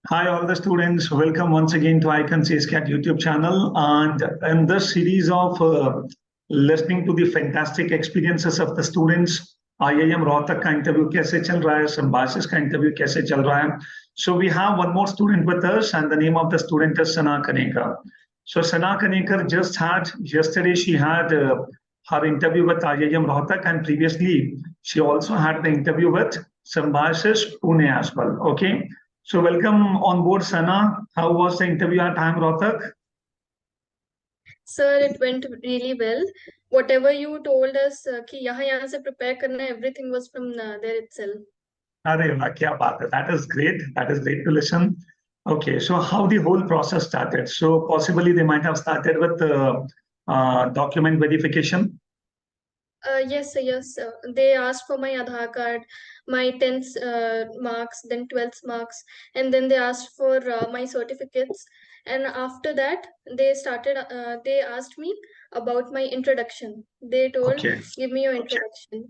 Hi, all the students. Welcome once again to Icon CSCAT YouTube channel. And in this series of listening to the fantastic experiences of the students, IIM Rohtak का interview कैसे चल रहा है, Symbiosis का interview कैसे चल रहा है. So we have one more student with us, and the name of the student is Sana Kanekar. So Sana Kanekar just had yesterday. She had her interview with IIM Rohtak, and previously she also had the interview with Symbiosis Pune as well. Okay. So welcome on board, Sana. How was the interview at IIM Rohtak? Sir, it went really well. Whatever you told us कि यहाँ से prepare करना है, everything was from there itself. अरे वाह, क्या बात है. That is great. That is great to listen. Okay, so how the whole process started? So possibly they might have started with document verification. Yes, sir, yes, sir. They asked for my Aadhaar card, my 10th marks, then 12th marks, and then they asked for my certificates. And after that, they asked me about my introduction. They told, Okay. give me your introduction.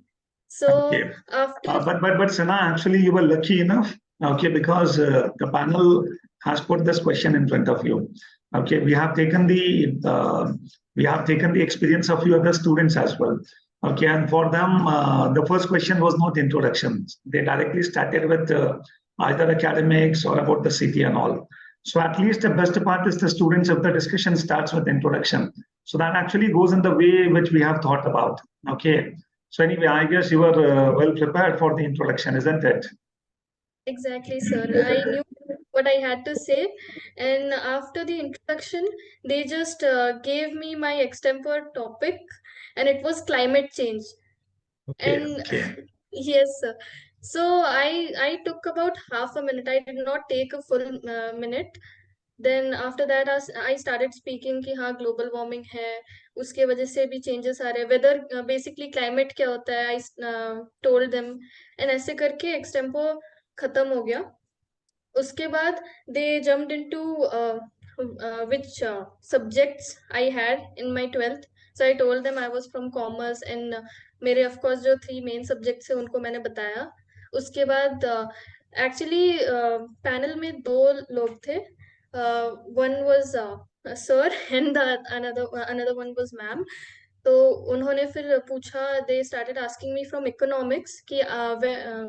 So Okay. after But Sana, actually you were lucky enough. Okay, because the panel has put this question in front of you. Okay, we have taken the experience of few other students as well. Okay, and for them, the first question was not introductions. They directly started with either academics or about the city and all. So at least the best part is the students of the discussion starts with introduction. So that actually goes in the way which we have thought about. Okay. So anyway, I guess you were well prepared for the introduction, isn't it? Exactly, sir. I knew what I had to say. And after the introduction, they just gave me my extempore topic, and it was climate change. Okay, And okay. yes, sir. So I took about half a minute. I did not take a full minute. Then after that, I started speaking कि हाँ global warming है, उसके वजह से भी changes आ रहे हैं. Weather basically climate क्या होता है? I told them, and ऐसे करके extempo खत्म हो गया. उसके बाद they jumped into which subjects I had in my 12th. So I told them I was from commerce, and मेरे of course जो 3 main subjects है उनको मैंने बताया. उसके बाद actually panel में 2 लोग थे. One was sir and another one was ma'am. तो उन्होंने फिर पूछा, they started asking me from economics कि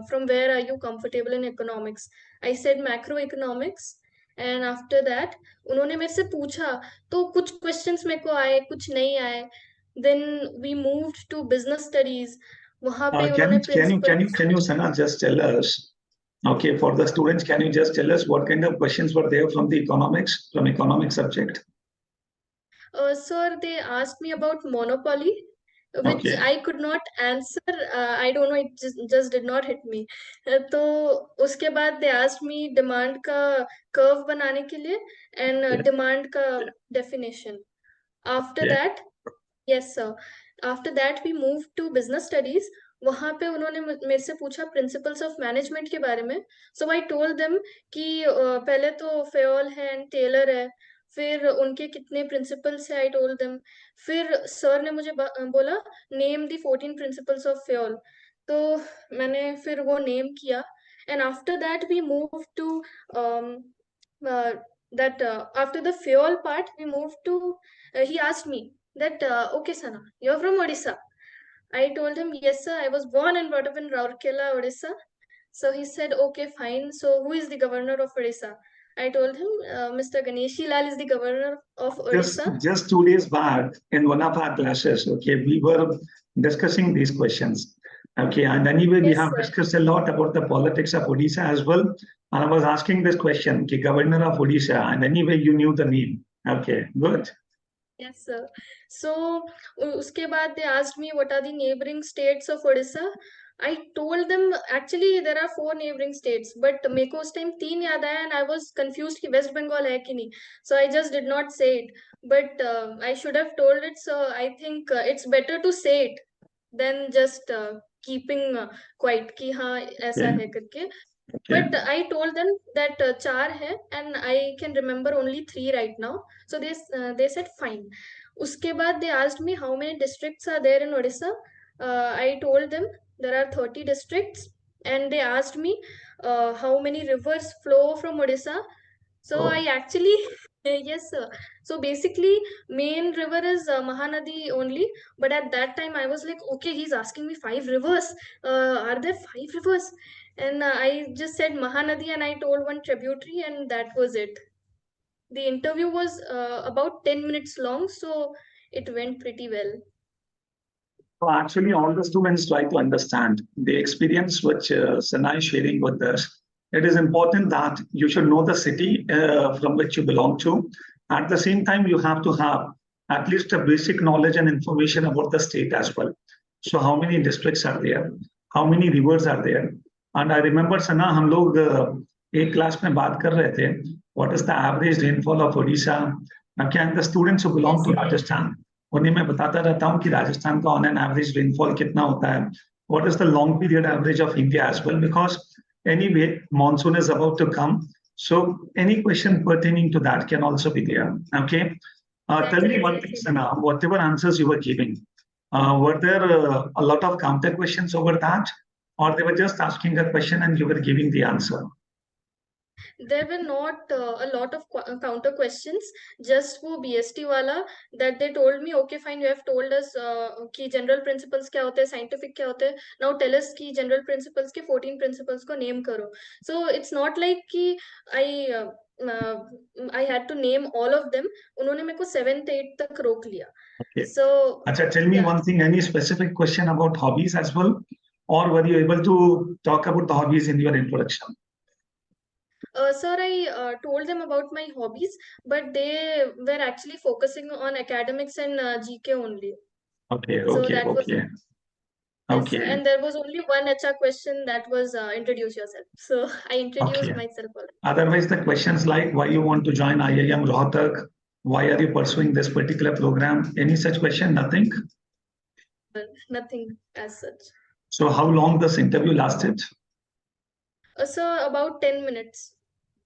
from where are you comfortable in economics. I said macroeconomics. And after that उन्होंने मेरे से पूछा, तो कुछ questions मेरे को आए, कुछ नहीं आए. Then we moved to business studies. वहाँ पे उन्होंने principles. Can you, Sana, just tell us? Okay, for the students, can you just tell us what kind of questions were there from the economics subject? Sir, they asked me about monopoly, which Okay. I could not answer. I don't know, it just did not hit me. तो उसके बाद they asked me demand का curve बनाने के लिए and demand का definition. After Yeah. that, yes sir. After that we moved to business studies. वहाँ पे उन्होंने मेरे से पूछा principles of management के बारे में. So I told them कि पहले तो फेयोल है and टेलर है, फिर उनके कितने प्रिंसिपल्स है. I told them. फिर सर ने मुझे बोला name the 14 principles of Fayol. तो मैंने फिर वो नेम किया. And after that we move to that after the fuel part we moved to he asked me that okay Sana, you're from Odisha. I told him yes sir, I was born and brought up in Rourkela, Odisha. So he said, okay, fine. So who is the governor of Odisha? I told him, Mr. Ganeshi Lal is the governor of Odisha. Just 2 days back in one of our classes, okay, we were discussing these questions. Okay, and anyway, we Yes, have sir. discussed a lot about the politics of Odisha as well. And I was asking this question, okay, governor of Odisha, and anyway, you knew the name. Okay, good. Yes, sir. So उसके बाद they asked me what are the neighboring states of Odisha. I told them actually there are 4 neighboring states, but मेरे को उस time 3 याद आया and I was confused कि West Bengal है कि नहीं. So I just did not say it. But I should have told it. So I think it's better to say it than just keeping quiet कि हाँ ऐसा Okay. है करके. Okay. But I told them that 4 है and I can remember only 3 right now. So they said fine. उसके बाद they asked me how many districts are there in Odisha. I told them there are 30 districts, and they asked me how many rivers flow from Odisha. So Oh. I actually, yes, sir. So basically, main river is Mahanadi only. But at that time, I was like, okay, he's asking me 5 rivers. Are there 5 rivers? And I just said Mahanadi, and I told one tributary, and that was it. The interview was about 10 minutes long, so it went pretty well. So actually, all the students try to understand the experience which Sana is sharing with us. It is important that you should know the city from which you belong to. At the same time, you have to have at least a basic knowledge and information about the state as well. So how many districts are there? How many rivers are there? And I remember Sana, हम लोग एक class में बात कर रहे थे. What is the average rainfall of Odisha? Again, the students who belong Yes. to Rajasthan. उन्हें मैं बताता रहता हूँ कि राजस्थान का ऑन एन एवरेज रेनफॉल कितना होता है what is the long period average of India as well because anyway monsoon is about to come so any question pertaining to that can also be there. Okay. Tell me one thing, Sana, whatever answers you were giving, were there a lot of counter questions over that, or they were just asking a question and you were giving the answer? There were not a lot of counter questions, just वो BST वाला that they told me, okay, fine, you have told us कि general principles क्या होते हैं, scientific क्या होते हैं, now tell us कि general principles के 14 principles को name करो. So it's not like कि I had to name all of them. उन्होंने मेरे को 7th 8th तक रोक लिया. Okay. So Acha, tell me yeah. one thing, any specific question about hobbies as well, or were you able to talk about the hobbies in your introduction? Sir, I told them about my hobbies, but they were actually focusing on academics and GK only. Okay, So okay, that was okay. yes, sir. Okay, And there was only one HR question that was introduce yourself. So I introduced okay. myself already. Otherwise, the questions like why you want to join IIM Rohtak, why are you pursuing this particular program, any such question, nothing. Nothing as such. So how long this interview lasted? So about 10 minutes.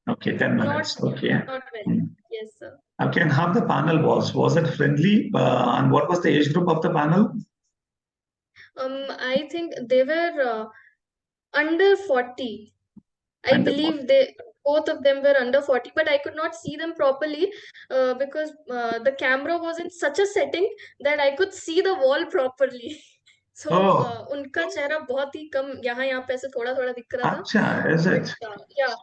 Okay, 10 minutes. Okay. Not well. Hmm. Yes, sir. Okay, and how the panel was? Was it friendly? And what was the age group of the panel? I think they were under 40. I Under believe they both of them were under 40, but I could not see them properly because the camera was in such a setting that I could see the wall properly. So Oh, उनका चेहरा बहुत ही कम यहाँ पे ऐसे थोड़ा थोड़ा दिख रहा था. acha, is But it? yeah,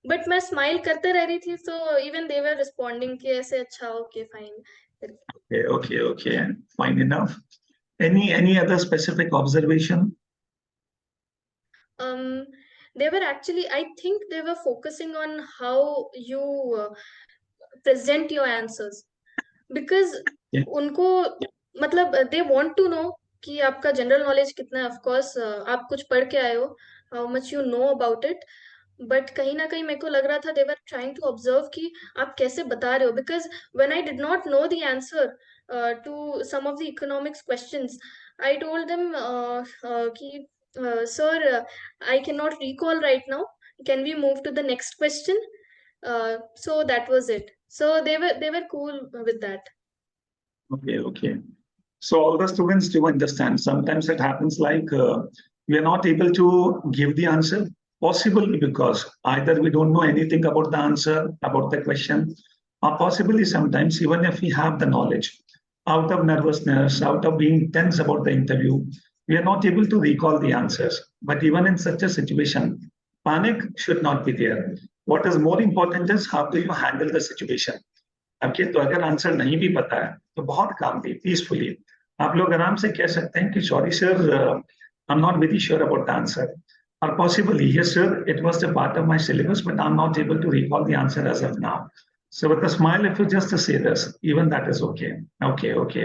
but मैं smile करते रह रही थी, so even they were responding कि ऐसे अच्छा okay fine. Okay, okay, okay. Fine enough. Any other specific observation? Um, they were actually, I think they were focusing on how you present your answers. Because Yeah. उनको मतलब they want to know कि आपका general knowledge कितना है. Of course आप कुछ पढ़ के आए हो, how much you know about it. But कहीं ना कहीं मेरे को लग रहा था they were trying to observe कि आप कैसे बता रहे हो. Because when I did not know the answer to some of the economics questions, I told them कि sir I can not recall right now, can we move to the next question. So that was it. So they were cool with that. Okay, okay. So all the students do understand. Sometimes it happens like we are not able to give the answer, possibly because either we don't know anything about the answer, about the question, or possibly sometimes even if we have the knowledge, out of nervousness, out of being tense about the interview, we are not able to recall the answers. But even in such a situation, panic should not be there. What is more important is how do you handle the situation. आपके तो अगर answer नहीं भी पता है तो बहुत काम दी पीसफुली आप लोग आराम से कह सकते हैं कि sorry sir I am not very sure about the answer और possibly yes sir it was the part of my syllabus but I am not able to recall the answer as of now so with a smile if you just say this even that is okay. Okay.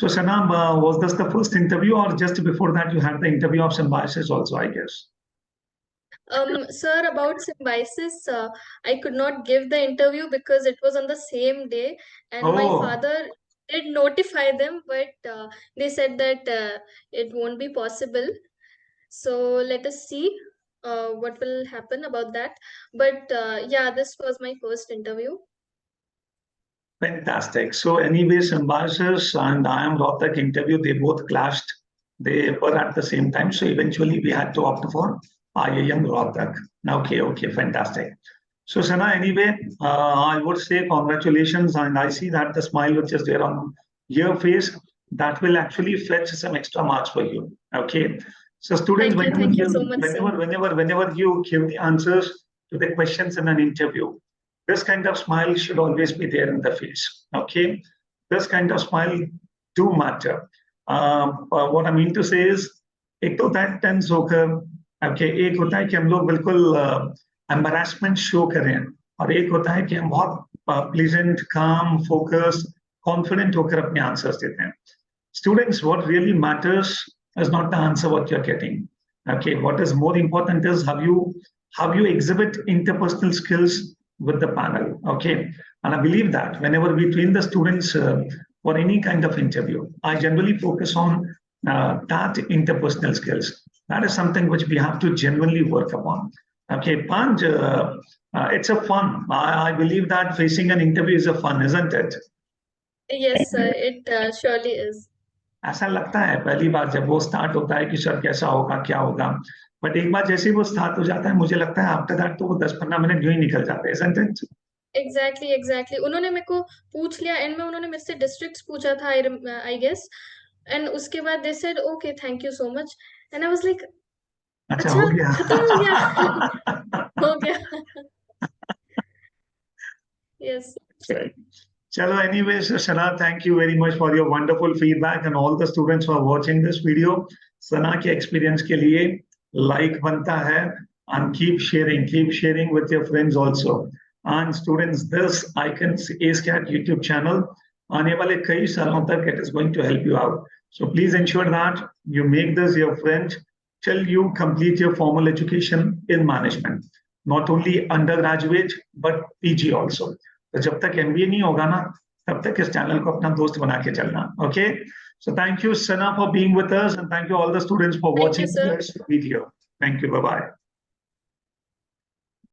So Sanam, was this the first interview or just before that you had the interview of symbiosis also, I guess? Sir, about symbiosis, I could not give the interview because it was on the same day, and my Oh, father did notify them, but they said that it won't be possible. So let us see what will happen about that. But yeah, this was my first interview. fantastic. So anyway, symbiosis and IIM Rohtak interview, they both clashed. They were at the same time. So eventually we had to opt for IIM Rohtak. Okay, fantastic. So Sana, anyway, I would say congratulations, and I see that the smile which is there on your face, that will actually fetch some extra marks for you. Okay. So students, Thank you so much, sir. whenever you give the answers to the questions in an interview, this kind of smile should always be there in the face. Okay. This kind of smile do matter. What I mean to say is, एक तो होता है tense होकर, okay, एक होता है कि हम लोग बिल्कुल एम्बैरेसमेंट शो करें, और एक होता है कि हम बहुत प्लीजेंट, काम, फोकस, कॉन्फिडेंट होकर अपने आंसर्स देते हैं. Students, what really matters is not the answer what you're getting. Okay, what is more important is how you exhibit interpersonal skills with the panel. Okay, and I believe that whenever we train the students for any kind of interview, I generally focus on that interpersonal skills. That is something which we have to genuinely work upon. Okay, Panj, it's a fun. I believe that facing an interview is a fun, isn't it? Yes, sir, it surely is. ऐसा लगता है पहली बार जब वो start होता है कि sir कैसा होगा, क्या होगा, बट एक बार जैसे ही वो स्टार्ट हो जाता है, मुझे लगता है आफ्टर दैट तो वो 10-15 मिनट यूं ही निकल जाते हैं, isn't it? एग्जैक्टली उन्होंने मेरे को पूछ लिया, एंड में उन्होंने मेरे से डिस्ट्रिक्ट्स पूछा था, आई गेस, एंड उसके बाद they said okay thank you so much, and I was like अच्छा हो गया. खत्म हो गया. हो गया. Yes. Chalo, anyways, Sana, thank you very much for your wonderful feedback, and all the students who are watching this video. Sana के experience के लिए like बनता है, and keep sharing with your friends also. And students, this IIM ASCAT YouTube channel आने वाले कई सालों तक it is going to help you out. So please ensure that you make this your friend till you complete your formal education in management. Not only undergraduate but PG also. तो जब तक MBA नहीं होगा ना, तब तक इस channel को अपना दोस्त बना के चलना. Okay, so thank you Sana for being with us, and thank you all the students for watching this video. Thank you. Bye bye.